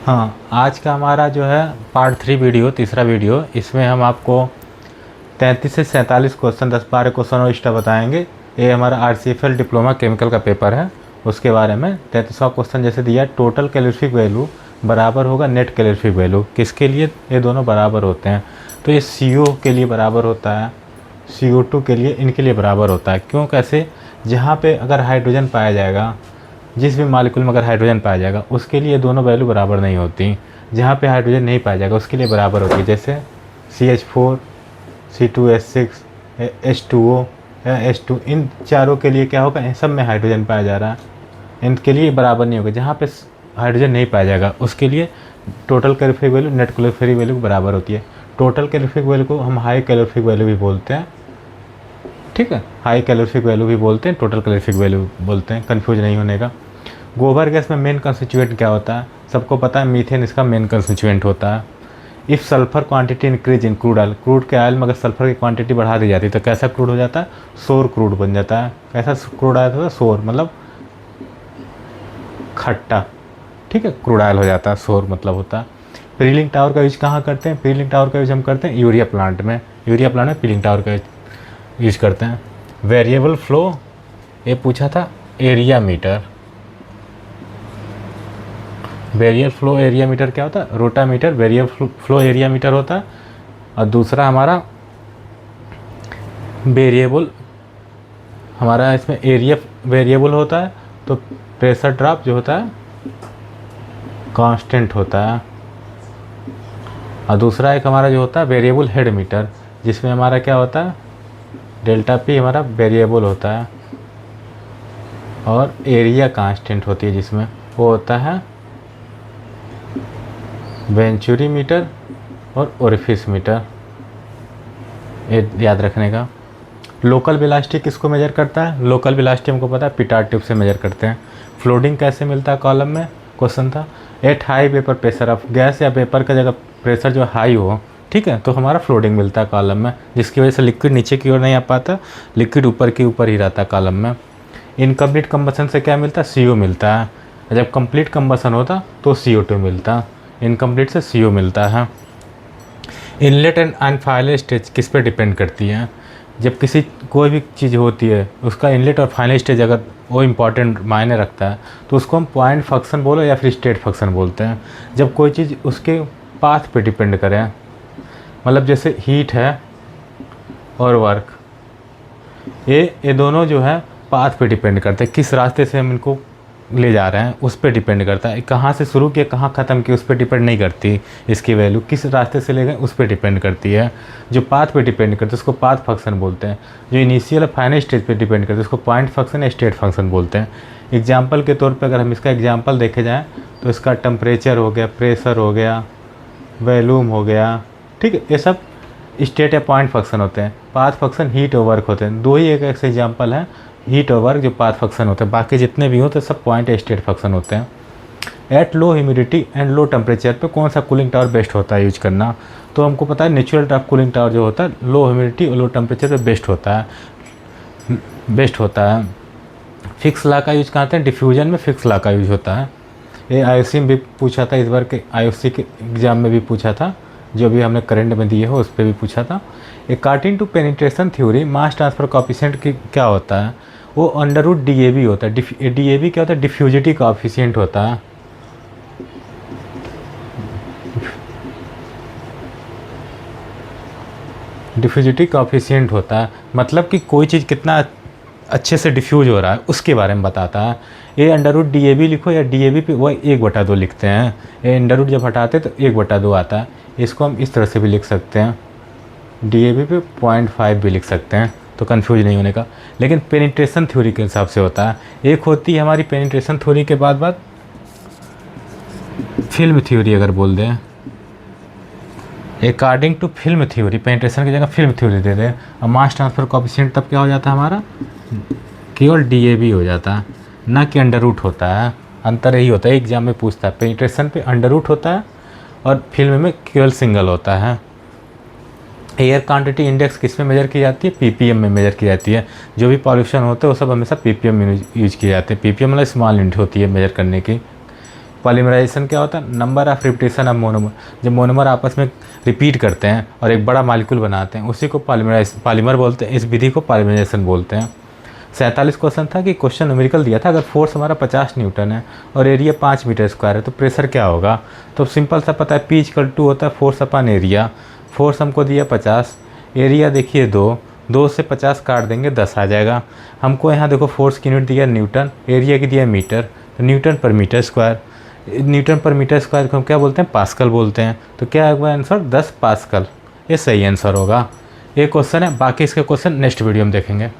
हाँ, आज का हमारा जो है पार्ट 3 वीडियो, तीसरा वीडियो, इसमें हम आपको 33 से 47 क्वेश्चन, 10-12 क्वेश्चन और एक्स्ट्रा बताएंगे। ये हमारा RCFL डिप्लोमा केमिकल का पेपर है, उसके बारे में 33वां क्वेश्चन जैसे दिया, टोटल कैलोरीफिक वैल्यू बराबर होगा नेट कैलोरीफिक वैल्यू, किसके लिए? ये दोनों बराबर होते हैं। तो ये CO के लिए बराबर होता है, CO2 के लिए, इनके लिए बराबर होता है। क्यों, कैसे? जहाँ पे अगर हाइड्रोजन पाया जाएगा, जिस भी मॉलिक्यूल में अगर हाइड्रोजन पाया जाएगा, उसके लिए दोनों वैल्यू बराबर नहीं होती। जहाँ पे हाइड्रोजन नहीं पाया जाएगा उसके लिए बराबर होती है। जैसे CH4, C2H6, H2O या H2, इन चारों के लिए क्या होगा? इन सब में हाइड्रोजन पाया जा रहा है, इनके लिए बराबर नहीं होगा। जहाँ पे हाइड्रोजन नहीं पाया जाएगा उसके लिए total calorific value net calorific value बराबर होती है। टोटल कैलोरीफिक वैल्यू को हम हाई कैलोरीफिक वैल्यू भी बोलते हैं, ठीक है। हाई कैलोरीफिक वैल्यू भी बोलते हैं, टोटल कैलोरीफिक वैल्यू बोलते हैं, कन्फ्यूज नहीं होने का। गोबर गैस में मेन कंस्टिट्यूएंट क्या होता है? सबको पता है, मीथेन इसका मेन कंस्टिट्यूएंट होता है। If sulphur quantity increase in crude oil, crude के ऑयल में अगर सल्फर की क्वांटिटी बढ़ा दी जाती है तो कैसा क्रूड हो जाता है? सोर क्रूड बन जाता है। कैसा क्रूड आया था? सोर मतलब खट्टा, ठीक है, क्रूड ऑयल हो जाता है, सोर मतलब होता है। पीलिंग टावर का यूज कहाँ करते हैं? पीलिंग टावर का यूज हम करते हैं यूरिया प्लांट में। यूरिया प्लांट में पीलिंग टावर का यूज करते हैं। वेरिएबल फ्लो, ये पूछा था, area meter. Variable flow area meter क्या होता है? Rota meter variable flow area meter होता है। और दूसरा हमारा वेरिएबल, हमारा इसमें एरिया वेरिएबल होता है, तो प्रेशर ड्रॉप जो होता है कांस्टेंट होता है। और दूसरा एक हमारा जो होता है वेरिएबल हेड मीटर, जिसमें हमारा क्या होता है? डेल्टा P हमारा वेरिएबल होता है और एरिया कांस्टेंट होती है, जिसमें वो होता है वेंचुरी मीटर और ओरिफिस मीटर। ये याद रखने का। लोकल वेलोसिटी किसको मेजर करता है? लोकल वेलोसिटी हमको पता है पिटार ट्यूब से मेजर करते हैं। फ्लोटिंग कैसे मिलता है? कॉलम में क्वेश्चन था। At high vapour pressure of gas या वेपर का जगह प्रेशर जो हाई हो, ठीक है, तो हमारा फ्लोटिंग मिलता है कॉलम में, जिसकी वजह से लिक्विड नीचे की ओर नहीं आ पाता, लिक्विड ऊपर के ऊपर ही रहता है कॉलम में। इनकम्प्लीट कंबसन से क्या मिलता है? CO मिलता है। जब कंप्लीट कंबसन होता तो CO2 मिलता, इनकम्प्लीट से CO मिलता है। इनलेट एंड फाइनल स्टेज किस पे डिपेंड करती है? जब किसी कोई भी चीज़ होती है, उसका इनलेट और फाइनल स्टेज अगर वो इम्पॉर्टेंट मायने रखता है तो उसको हम पॉइंट फंक्शन बोलो या फिर स्टेट फंक्शन बोलते हैं। जब कोई चीज़ उसके पाथ पे डिपेंड करे, मतलब जैसे हीट है और वर्क, ये दोनों जो है पाथ पे डिपेंड करते हैं, किस रास्ते से हम इनको ले जा रहे हैं उस पर डिपेंड करता है। कहाँ से शुरू किया कहाँ ख़त्म किया उस पर डिपेंड नहीं करती इसकी वैल्यू, किस रास्ते से ले गए उस पर डिपेंड करती है। जो पाथ पे डिपेंड करते हैं उसको पाथ फंक्शन बोलते हैं। जो इनिशियल और फाइनल स्टेज पे डिपेंड करते हैं उसको पॉइंट फंक्शन या स्टेट फंक्शन बोलते हैं। एग्जाम्पल के तौर पर अगर हम इसका एग्जाम्पल देखे जाएँ तो इसका टेम्परेचर हो गया, प्रेशर हो गया, वॉल्यूम हो गया, ठीक है, ये सब स्टेट या पॉइंट फंक्शन होते हैं। पाथ फंक्शन हीट और वर्क होते हैं। दो ही एक ऐसे एग्जाम्पल हैं, हीट और वर्क, जो पाथ फंक्शन होते हैं। बाकी जितने भी होते हैं सब पॉइंट या स्टेट फंक्शन होते हैं। At low humidity and low temperature पे कौन सा कूलिंग टावर बेस्ट होता है यूज करना? तो हमको पता है नेचुरल टाइप कूलिंग टावर जो होता है लो ह्यूमिडिटी और लो टेम्परेचर पे बेस्ट होता है। फिक्स ला का यूज करते हैं डिफ्यूजन में, फिक्स ला का यूज होता है। ये IOC में भी पूछा था, इस बार के IOC के एग्ज़ाम में भी पूछा था, जो भी हमने करंट में दिए हो उस पर भी पूछा था। According to penetration theory mass transfer coefficient की क्या होता है? वो अंडर रूट DAB होता है। DAB क्या होता है? डिफ्यूजिटी कोएफिशिएंट होता है। डिफ्यूजिटी कोएफिशिएंट होता है मतलब कि कोई चीज़ कितना अच्छे से डिफ्यूज हो रहा है उसके बारे में बताता है। ये अंडर रूट DAB लिखो या DAB पे वह 1/2 लिखते हैं। ये अंडर रूट जब हटाते तो 1/2 आता है। इसको हम इस तरह से भी लिख सकते हैं, DAB पे 0.5 भी लिख सकते हैं, तो कन्फ्यूज नहीं होने का। लेकिन पेनिट्रेशन थ्योरी के हिसाब से होता है। एक होती है हमारी पेनिट्रेशन थ्योरी के बाद फिल्म थ्योरी, अगर बोल दें according to film theory, penetration की जगह फिल्म थ्योरी दे दें और मास ट्रांसफ़र कोएफिशिएंट तब क्या हो जाता है हमारा? केवल DAB हो जाता है, ना कि अंडर रूट होता है। अंतर यही होता है, एग्जाम में पूछता है पेनिट्रेशन पे अंडर रूट होता है और फिल्म में केवल सिंगल होता है। एयर क्वांटिटी इंडेक्स किस में मेजर की जाती है? PPM में मेजर की जाती है। जो भी पॉल्यूशन होता है वो सब हमेशा PPM में यूज किए जाते हैं। PPM मतलब स्मॉल यूनिट होती है मेजर करने की। पॉलीमराइजेशन क्या होता है? Number of repetition of monomer. जब मोनोमर आपस में रिपीट करते हैं और एक बड़ा मॉलिक्यूल बनाते हैं, उसी को पॉलीमर बोलते हैं। इस विधि को पॉलीमराइजेशन बोलते हैं। 47 क्वेश्चन था कि क्वेश्चन न्यूमेरिकल दिया था, अगर फोर्स हमारा 50 न्यूटन है और एरिया 5 मीटर स्क्वायर है तो प्रेशर क्या होगा? तो सिंपल सा पता है, P=2 होता है फोर्स अपन एरिया। फोर्स हमको दिया 50, एरिया देखिए 2 से 50 काट देंगे 10 आ जाएगा। हमको यहाँ देखो फोर्स की यूनिट दिया न्यूटन, एरिया की दिया मीटर, तो न्यूटन पर मीटर स्क्वायर। न्यूटन पर मीटर स्क्वायर को हम क्या बोलते हैं? पास्कल बोलते हैं। तो क्या होगा आंसर? 10 पास्कल। ये सही आंसर होगा। ये क्वेश्चन है, बाकी इसके क्वेश्चन नेक्स्ट वीडियो में देखेंगे।